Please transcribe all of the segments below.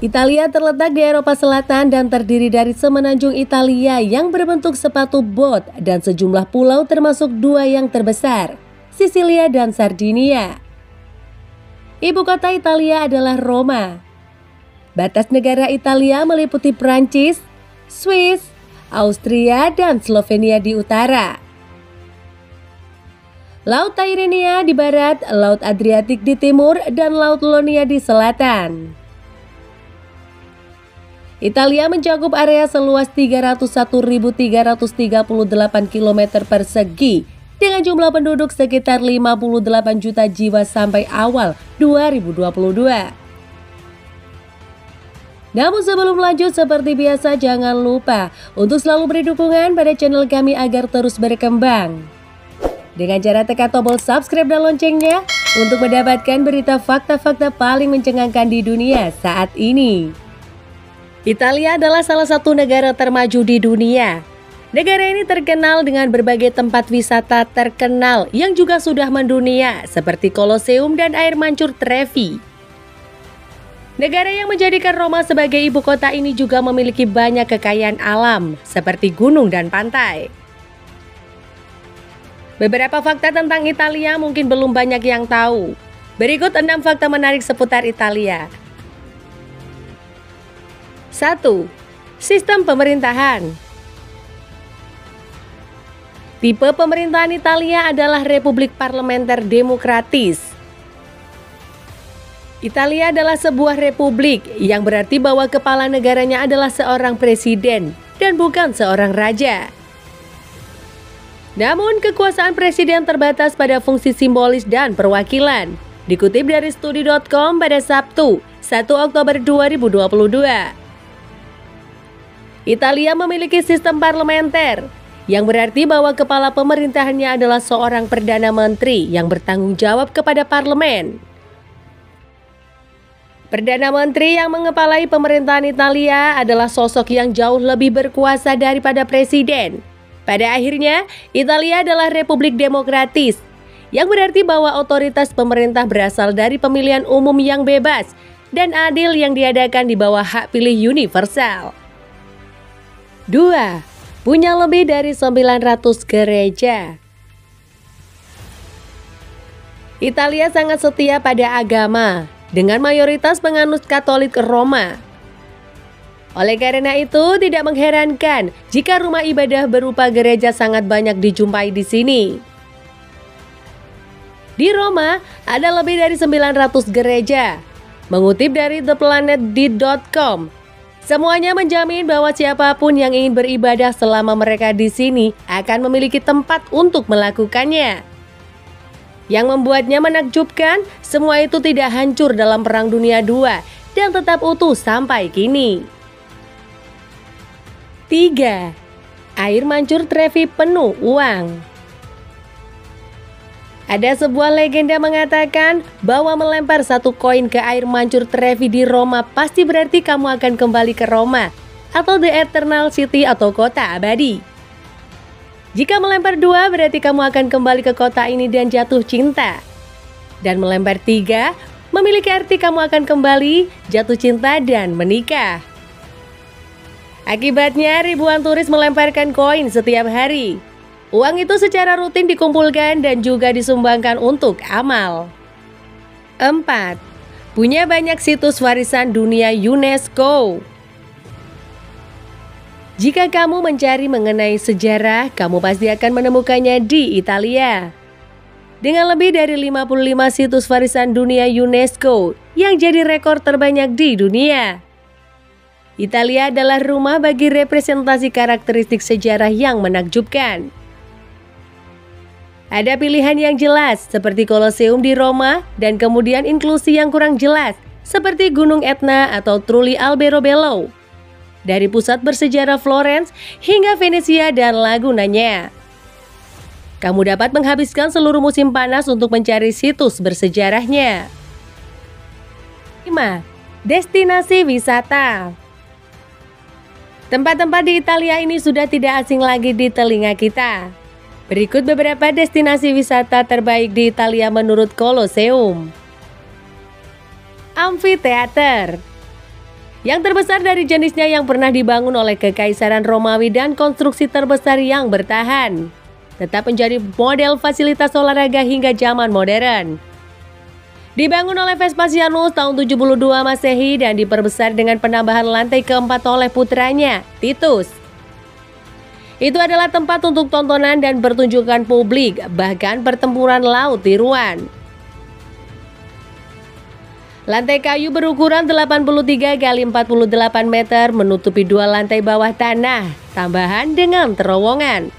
Italia terletak di Eropa Selatan dan terdiri dari semenanjung Italia yang berbentuk sepatu bot dan sejumlah pulau termasuk dua yang terbesar, Sisilia dan Sardinia. Ibu kota Italia adalah Roma. Batas negara Italia meliputi Prancis, Swiss, Austria, dan Slovenia di utara. Laut Tyrrhenia di barat, Laut Adriatik di timur, dan Laut Ionia di selatan. Italia mencakup area seluas 301.338 km persegi dengan jumlah penduduk sekitar 58 juta jiwa sampai awal 2022. Namun sebelum lanjut, seperti biasa jangan lupa untuk selalu beri dukungan pada channel kami agar terus berkembang. Dengan cara tekan tombol subscribe dan loncengnya untuk mendapatkan berita fakta-fakta paling mencengangkan di dunia saat ini. Italia adalah salah satu negara termaju di dunia. Negara ini terkenal dengan berbagai tempat wisata terkenal yang juga sudah mendunia seperti Colosseum dan air mancur Trevi. Negara yang menjadikan Roma sebagai ibu kota ini juga memiliki banyak kekayaan alam seperti gunung dan pantai. Beberapa fakta tentang Italia mungkin belum banyak yang tahu. Berikut 6 fakta menarik seputar Italia. 1. Sistem pemerintahan. Tipe pemerintahan Italia adalah Republik Parlementer Demokratis. Italia adalah sebuah republik yang berarti bahwa kepala negaranya adalah seorang presiden dan bukan seorang raja. Namun kekuasaan presiden terbatas pada fungsi simbolis dan perwakilan. Dikutip dari studi.com pada Sabtu, 1 Oktober 2022. Italia memiliki sistem parlementer, yang berarti bahwa kepala pemerintahannya adalah seorang perdana menteri yang bertanggung jawab kepada parlemen. Perdana menteri yang mengepalai pemerintahan Italia adalah sosok yang jauh lebih berkuasa daripada presiden. Pada akhirnya, Italia adalah republik demokratis, yang berarti bahwa otoritas pemerintah berasal dari pemilihan umum yang bebas dan adil yang diadakan di bawah hak pilih universal. 2. Punya lebih dari 900 gereja. Italia sangat setia pada agama, dengan mayoritas penganut Katolik Roma. Oleh karena itu, tidak mengherankan jika rumah ibadah berupa gereja sangat banyak dijumpai di sini. Di Roma, ada lebih dari 900 gereja. Mengutip dari theplanetd.com, semuanya menjamin bahwa siapapun yang ingin beribadah selama mereka di sini akan memiliki tempat untuk melakukannya. Yang membuatnya menakjubkan, semua itu tidak hancur dalam Perang Dunia II dan tetap utuh sampai kini. 3. Air mancur Trevi penuh uang. Ada sebuah legenda mengatakan bahwa melempar satu koin ke air mancur Trevi di Roma pasti berarti kamu akan kembali ke Roma atau The Eternal City atau kota abadi. Jika melempar 2 berarti kamu akan kembali ke kota ini dan jatuh cinta. Dan melempar 3 memiliki arti kamu akan kembali, jatuh cinta dan menikah. Akibatnya ribuan turis melemparkan koin setiap hari. Uang itu secara rutin dikumpulkan dan juga disumbangkan untuk amal. 4. Punya banyak situs warisan dunia UNESCO. Jika kamu mencari mengenai sejarah, kamu pasti akan menemukannya di Italia. Dengan lebih dari 55 situs warisan dunia UNESCO yang jadi rekor terbanyak di dunia. Italia adalah rumah bagi representasi karakteristik sejarah yang menakjubkan. Ada pilihan yang jelas seperti Colosseum di Roma dan kemudian inklusi yang kurang jelas seperti Gunung Etna atau Trulli Alberobello. Dari pusat bersejarah Florence hingga Venesia dan lagunanya. Kamu dapat menghabiskan seluruh musim panas untuk mencari situs bersejarahnya. 5. Destinasi wisata. Tempat-tempat di Italia ini sudah tidak asing lagi di telinga kita. Berikut beberapa destinasi wisata terbaik di Italia menurut Colosseum. Amphitheater. yang terbesar dari jenisnya yang pernah dibangun oleh Kekaisaran Romawi dan konstruksi terbesar yang bertahan. Tetap menjadi model fasilitas olahraga hingga zaman modern. Dibangun oleh Vespasianus tahun 72 Masehi dan diperbesar dengan penambahan lantai keempat oleh putranya, Titus. Itu adalah tempat untuk tontonan dan pertunjukan publik, bahkan pertempuran laut tiruan. Lantai kayu berukuran 83 x 48 meter menutupi 2 lantai bawah tanah, tambahan dengan terowongan,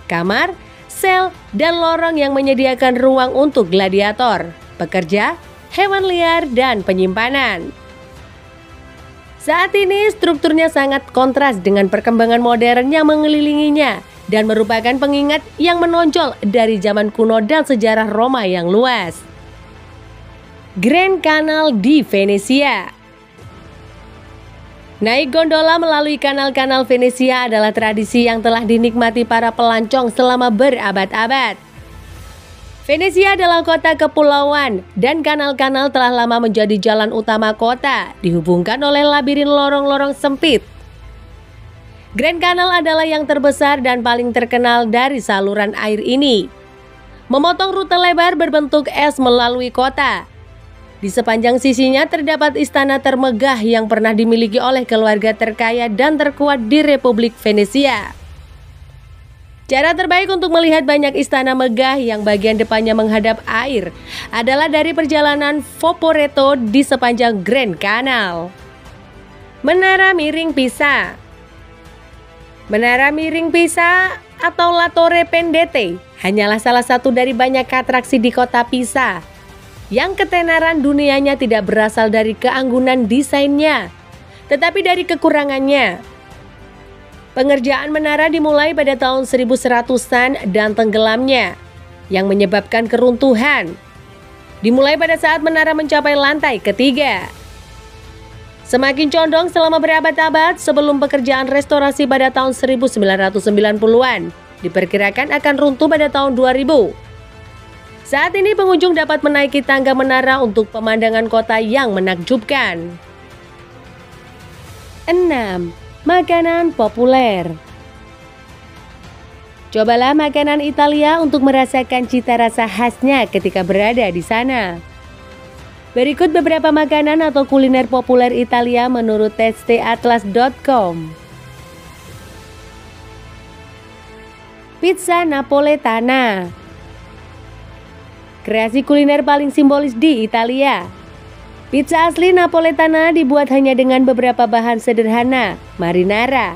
kamar, sel, dan lorong yang menyediakan ruang untuk gladiator, pekerja, hewan liar, dan penyimpanan. Saat ini strukturnya sangat kontras dengan perkembangan modern yang mengelilinginya dan merupakan pengingat yang menonjol dari zaman kuno dan sejarah Roma yang luas. Grand Canal di Venesia. Naik gondola melalui kanal-kanal Venesia adalah tradisi yang telah dinikmati para pelancong selama berabad-abad. Venesia adalah kota kepulauan dan kanal-kanal telah lama menjadi jalan utama kota, dihubungkan oleh labirin lorong-lorong sempit. Grand Canal adalah yang terbesar dan paling terkenal dari saluran air ini. Memotong rute lebar berbentuk S melalui kota. Di sepanjang sisinya terdapat istana termegah yang pernah dimiliki oleh keluarga terkaya dan terkuat di Republik Venesia. Cara terbaik untuk melihat banyak istana megah yang bagian depannya menghadap air adalah dari perjalanan Vaporetto di sepanjang Grand Canal. Menara Miring Pisa. Menara Miring Pisa atau La Torre Pendete hanyalah salah satu dari banyak atraksi di kota Pisa, yang ketenaran dunianya tidak berasal dari keanggunan desainnya, tetapi dari kekurangannya. Pengerjaan menara dimulai pada tahun 1100-an dan tenggelamnya, yang menyebabkan keruntuhan. Dimulai pada saat menara mencapai lantai ketiga. Semakin condong selama berabad-abad sebelum pekerjaan restorasi pada tahun 1990-an, diperkirakan akan runtuh pada tahun 2000. Saat ini pengunjung dapat menaiki tangga menara untuk pemandangan kota yang menakjubkan. 6. Makanan populer. Cobalah makanan Italia untuk merasakan cita rasa khasnya ketika berada di sana. Berikut beberapa makanan atau kuliner populer Italia menurut testeatlas.com. Pizza Napoletana. Kreasi kuliner paling simbolis di Italia. Pizza asli Napoletana dibuat hanya dengan beberapa bahan sederhana, marinara.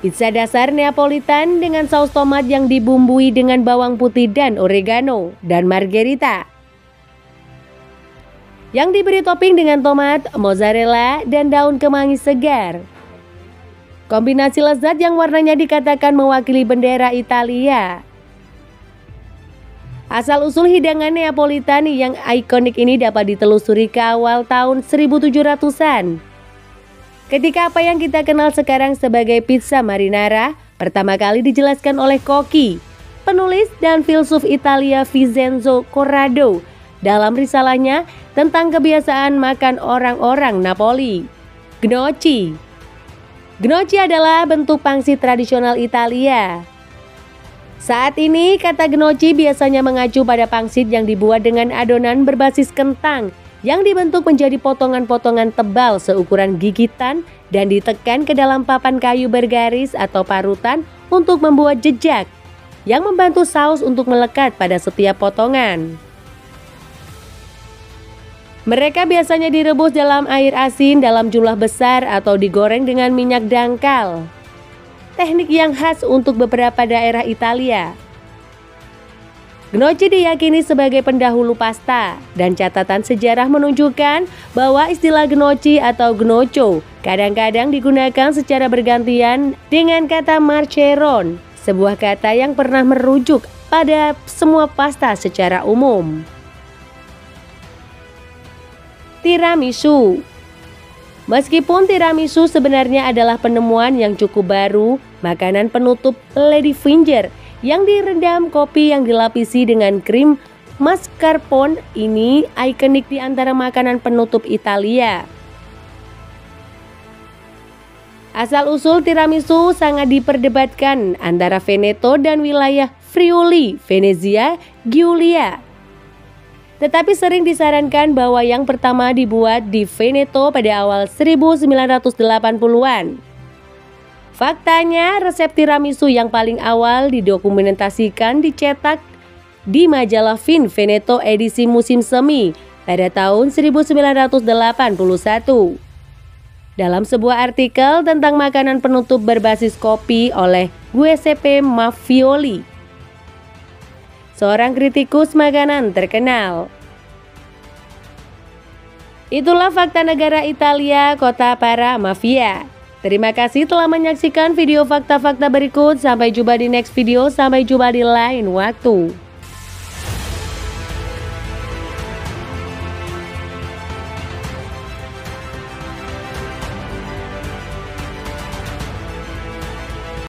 Pizza dasar Neapolitan dengan saus tomat yang dibumbui dengan bawang putih dan oregano, dan margherita, yang diberi topping dengan tomat, mozzarella, dan daun kemangi segar. Kombinasi lezat yang warnanya dikatakan mewakili bendera Italia. Asal-usul hidangan Neapolitan yang ikonik ini dapat ditelusuri ke awal tahun 1700-an. Ketika apa yang kita kenal sekarang sebagai pizza marinara pertama kali dijelaskan oleh koki, penulis dan filsuf Italia Vincenzo Corrado dalam risalahnya tentang kebiasaan makan orang-orang Napoli. Gnocchi. Gnocchi adalah bentuk pangsit tradisional Italia. Saat ini, kata gnocchi biasanya mengacu pada pangsit yang dibuat dengan adonan berbasis kentang yang dibentuk menjadi potongan-potongan tebal seukuran gigitan dan ditekan ke dalam papan kayu bergaris atau parutan untuk membuat jejak yang membantu saus untuk melekat pada setiap potongan. Mereka biasanya direbus dalam air asin dalam jumlah besar atau digoreng dengan minyak dangkal. Teknik yang khas untuk beberapa daerah Italia. Gnocchi diyakini sebagai pendahulu pasta, dan catatan sejarah menunjukkan bahwa istilah gnocchi atau gnocco kadang-kadang digunakan secara bergantian dengan kata marcheron, sebuah kata yang pernah merujuk pada semua pasta secara umum. Tiramisu. Meskipun tiramisu sebenarnya adalah penemuan yang cukup baru, makanan penutup ladyfinger yang direndam kopi yang dilapisi dengan krim mascarpone ini ikonik di antara makanan penutup Italia. Asal-usul tiramisu sangat diperdebatkan antara Veneto dan wilayah Friuli, Venezia, Giulia. Tetapi sering disarankan bahwa yang pertama dibuat di Veneto pada awal 1980-an. Faktanya, resep tiramisu yang paling awal didokumentasikan dicetak di majalah Vin Veneto edisi musim semi pada tahun 1981. Dalam sebuah artikel tentang makanan penutup berbasis kopi oleh Giuseppe Maffioli, seorang kritikus makanan terkenal. Itulah fakta negara Italia, kota para mafia. Terima kasih telah menyaksikan video fakta-fakta berikut. Sampai jumpa di next video, sampai jumpa di lain waktu.